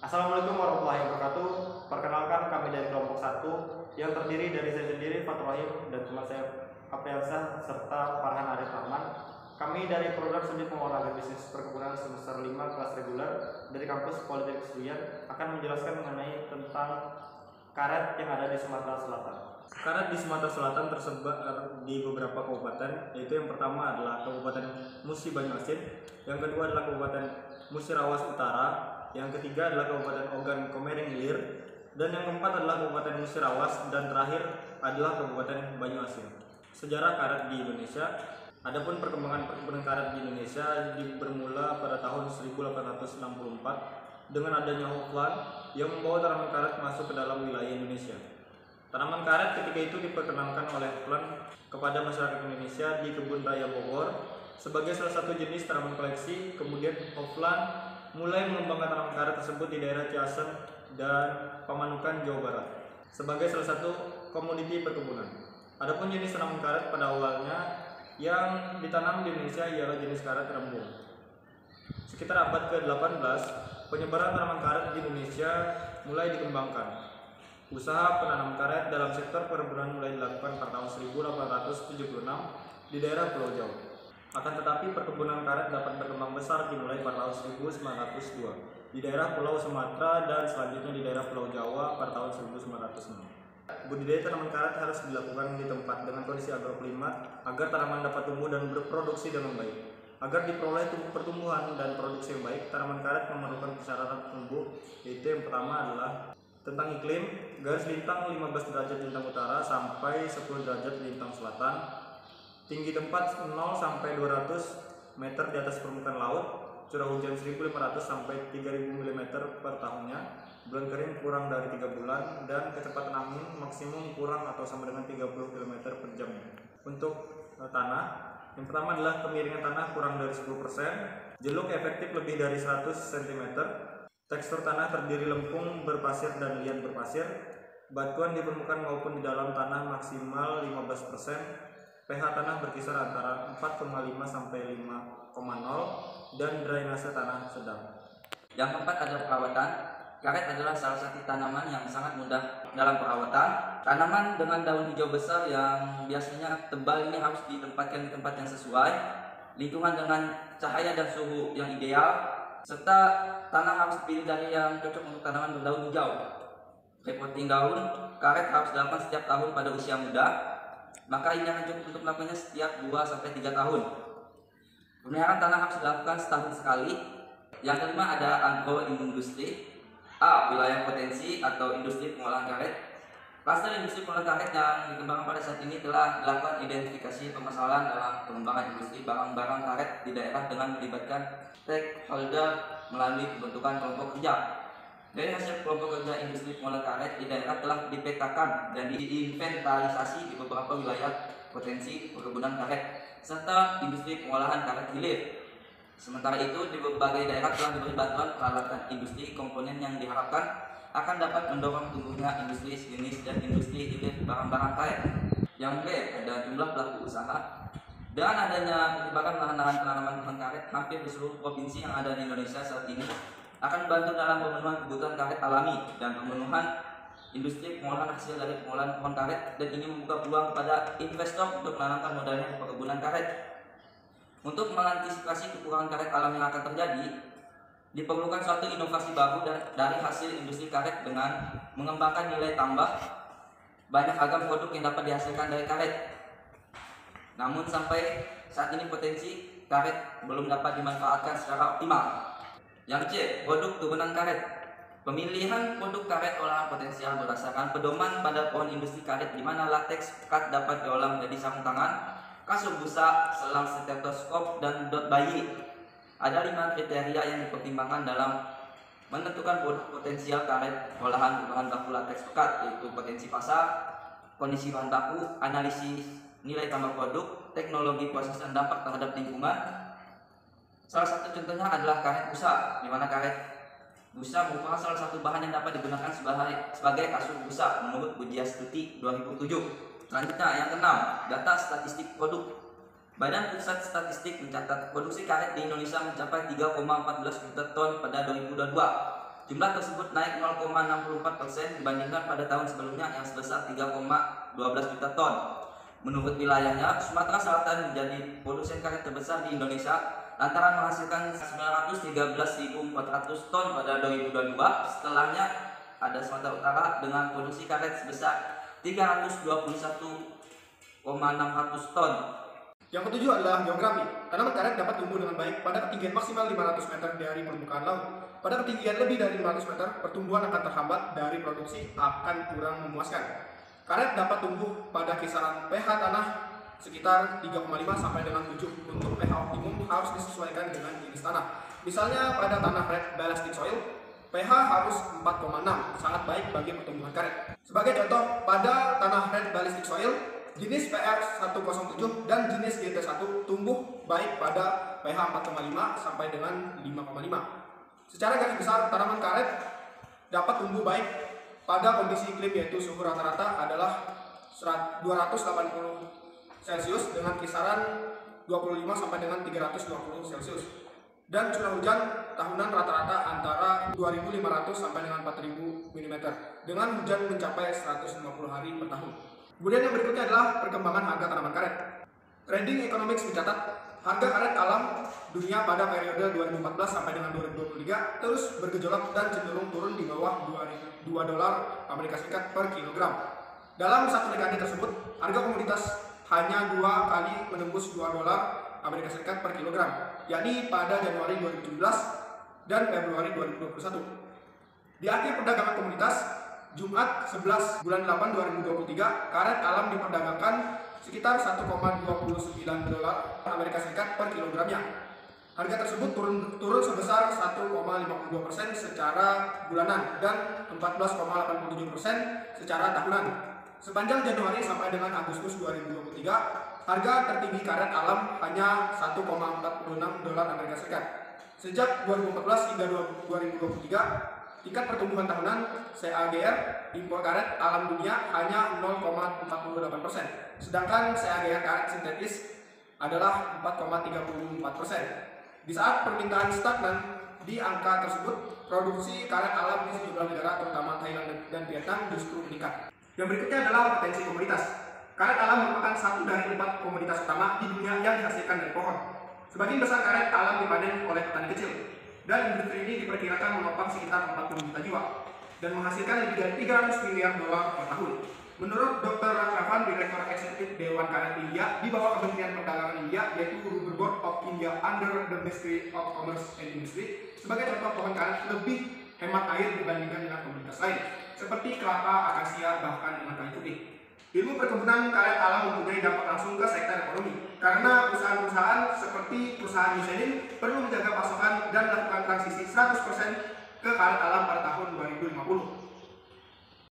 Assalamualaikum warahmatullahi wabarakatuh. Perkenalkan, kami dari kelompok 1 yang terdiri dari saya sendiri, Fatur Rahim, dan teman saya Apriansyah serta Farhan Arif Rahman. Kami dari program studi pengelolaan bisnis perkebunan semester 5 kelas reguler dari kampus Politeknik Seruyan akan menjelaskan mengenai tentang karet yang ada di Sumatera Selatan. Karet di Sumatera Selatan tersebar di beberapa kabupaten, yaitu yang pertama adalah Kabupaten Musi Banyuasin, yang kedua adalah Kabupaten Musirawas Utara, yang ketiga adalah Kabupaten Ogan Komering Ilir, dan yang keempat adalah Kabupaten Musirawas, dan terakhir adalah Kabupaten Banyuasin. Sejarah karet di Indonesia. Adapun perkembangan perkebunan karet di Indonesia bermula pada tahun 1864 dengan adanya Hofland yang membawa tanaman karet masuk ke dalam wilayah Indonesia. Tanaman karet ketika itu diperkenalkan oleh Hofland kepada masyarakat Indonesia di Kebun Raya Bogor sebagai salah satu jenis tanaman koleksi. Kemudian Hofland mulai mengembangkan tanaman karet tersebut di daerah Ciasem dan Pamanukan, Jawa Barat sebagai salah satu komoditi perkebunan. Adapun jenis tanaman karet pada awalnya yang ditanam di Indonesia ialah jenis karet rembung. Sekitar abad ke-18, penyebaran tanaman karet di Indonesia mulai dikembangkan. Usaha penanaman karet dalam sektor perkebunan mulai dilakukan pada tahun 1876 di daerah Pulau Jawa. Akan tetapi perkebunan karet dapat berkembang besar dimulai pada tahun 1902 di daerah Pulau Sumatera dan selanjutnya di daerah Pulau Jawa pada tahun 1906. Budidaya tanaman karet harus dilakukan di tempat dengan kondisi agroklimat agar tanaman dapat tumbuh dan berproduksi dengan baik. Agar diperoleh pertumbuhan dan produksi yang baik, tanaman karet memerlukan persyaratan tumbuh, yaitu yang pertama adalah tentang iklim, garis lintang 15 derajat lintang utara sampai 10 derajat lintang selatan, tinggi tempat 0 sampai 200 meter di atas permukaan laut, curah hujan 1.500 sampai 3.000 mm per tahunnya, bulan kering kurang dari 3 bulan, dan kecepatan angin maksimum kurang atau sama dengan 30 km per jam. Untuk tanah, yang pertama adalah kemiringan tanah kurang dari 10%, jeluk efektif lebih dari 100 cm, tekstur tanah terdiri lempung berpasir dan liat berpasir, batuan di permukaan maupun di dalam tanah maksimal 15%, pH tanah berkisar antara 4,5 sampai 5,0, dan drainase tanah sedang. Yang keempat adalah perawatan. Karet adalah salah satu tanaman yang sangat mudah dalam perawatan. Tanaman dengan daun hijau besar yang biasanya tebal ini harus ditempatkan di tempat yang sesuai, lingkungan dengan cahaya dan suhu yang ideal, serta tanah harus dipilih dari yang cocok untuk tanaman berdaun hijau. Repotting daun, karet harus dilakukan setiap tahun pada usia muda, maka ini akan cukup untuk melakukannya setiap 2-3 tahun. Pemeliharaan tanah harus dilakukan setahun sekali. Yang kelima ada agroindustri. A. Wilayah potensi atau industri pengolahan karet. Klaster industri pengolahan karet yang dikembangkan pada saat ini telah dilakukan identifikasi permasalahan dalam pengembangan industri barang-barang karet di daerah dengan melibatkan stakeholder melalui pembentukan kelompok kerja. Dari hasil kelompok kerja industri pengolahan karet di daerah telah dipetakan dan diinventarisasi di beberapa wilayah potensi perkebunan karet serta industri pengolahan karet hilir. Sementara itu, di berbagai daerah telah diberi bantuan peralatan industri komponen yang diharapkan akan dapat mendorong tumbuhnya industri sejenis dan industri hilir barang-barang karet. Yang B, ada jumlah pelaku usaha. Dengan adanya penyebaran lahan-lahan penanaman pohon karet hampir di seluruh provinsi yang ada di Indonesia saat ini, akan membantu dalam pemenuhan kebutuhan karet alami dan pemenuhan industri pengolahan hasil dari pengolahan pohon karet, dan ini membuka peluang kepada investor untuk menanamkan modalnya di perkebunan karet. Untuk mengantisipasi kekurangan karet alam yang akan terjadi, diperlukan suatu inovasi baru dari hasil industri karet dengan mengembangkan nilai tambah banyak ragam produk yang dapat dihasilkan dari karet. Namun sampai saat ini potensi karet belum dapat dimanfaatkan secara optimal. Yang C, produk turunan karet. Pemilihan produk karet olahan potensial berdasarkan pedoman pada pohon industri karet di mana lateks pekat dapat diolah menjadi sarung tangan, kasur busa, selang stetoskop, dan dot bayi. Ada 5 kriteria yang dipertimbangkan dalam menentukan produk potensial karet olahan bahan baku lateks pekat, yaitu potensi pasar, kondisi bahan baku, analisis nilai tambah produk, teknologi proses dan dampak terhadap lingkungan. Salah satu contohnya adalah karet busa, di mana karet busa merupakan salah satu bahan yang dapat digunakan sebagai kasur busa menurut Budiastuti 2007. Selanjutnya yang keenam, data statistik produk. Badan Pusat Statistik mencatat produksi karet di Indonesia mencapai 3,14 juta ton pada 2022. Jumlah tersebut naik 0,64% dibandingkan pada tahun sebelumnya yang sebesar 3,12 juta ton. Menurut wilayahnya, Sumatera Selatan menjadi produsen karet terbesar di Indonesia lantaran menghasilkan 913.400 ton pada 2022. Setelahnya ada Sumatera Utara dengan produksi karet sebesar 321,600 ton. Yang ketujuh adalah geografi. Tanaman karet dapat tumbuh dengan baik pada ketinggian maksimal 500 meter dari permukaan laut. Pada ketinggian lebih dari 500 meter, pertumbuhan akan terhambat dari produksi akan kurang memuaskan. Karet dapat tumbuh pada kisaran pH tanah sekitar 3,5 sampai dengan 7. Untuk pH optimum harus disesuaikan dengan jenis tanah. Misalnya pada tanah red ballastic soil, pH harus 4,6, sangat baik bagi pertumbuhan karet. Sebagai contoh, pada tanah red ballastic soil, jenis PR107 dan jenis GT1 tumbuh baik pada pH 4,5 sampai dengan 5,5. Secara garis besar, tanaman karet dapat tumbuh baik pada kondisi iklim yaitu suhu rata-rata adalah 280 Celcius dengan kisaran 25 sampai dengan 320 Celcius. Dan curah hujan tahunan rata-rata antara 2.500 sampai dengan 4.000 mm dengan hujan mencapai 150 hari per tahun. Kemudian yang berikutnya adalah perkembangan harga tanaman karet. Trending Economics mencatat harga karet alam dunia pada periode 2014 sampai dengan 2023 terus bergejolak dan cenderung turun di bawah $2 Amerika Serikat per kilogram. Dalam satu dekade tersebut, harga komoditas hanya 2 kali menembus $2 Amerika Serikat per kilogram, yakni pada Januari 2017 dan Februari 2021. Di akhir perdagangan komoditas, Jumat 11 bulan 8 2023, karet alam diperdagangkan sekitar $1,29 Amerika Serikat per kilogramnya. Harga tersebut turun sebesar 1,52% secara bulanan dan 14,87% secara tahunan. Sepanjang Januari sampai dengan Agustus 2023, harga tertinggi karet alam hanya $1,46 Amerika Serikat. Sejak 2014 hingga 2023, tingkat pertumbuhan tahunan CAGR impor karet alam dunia hanya 0,48%, sedangkan CAGR karet sintetis adalah 4,34%. Di saat permintaan stagnan di angka tersebut, produksi karet alam di sejumlah negara terutama Thailand dan Vietnam justru meningkat. Yang berikutnya adalah potensi komoditas. Karet alam merupakan satu dari 4 komoditas utama di dunia yang dihasilkan dari pohon. Sebagian besar karet alam dipanen oleh petani kecil, dan industri ini diperkirakan menopang sekitar 40 juta jiwa dan menghasilkan lebih dari $300 miliar per tahun. Menurut Dr. Raghavan, Direktur Eksekutif Dewan Karet India di bawah Kementerian Perdagangan India, yaitu Rubber Board of India under the Ministry of Commerce and Industry, sebagai contoh pohon karet lebih hemat air dibandingkan dengan komoditas lain, seperti kelapa, akasia, bahkan dengan kayu putih. Ilmu perkebunan karet alam mempunyai dampak langsung ke sektor ekonomi, karena perusahaan-perusahaan seperti perusahaan Michelin perlu menjaga pasokan dan melakukan transisi 100% ke karet alam pada tahun 2050.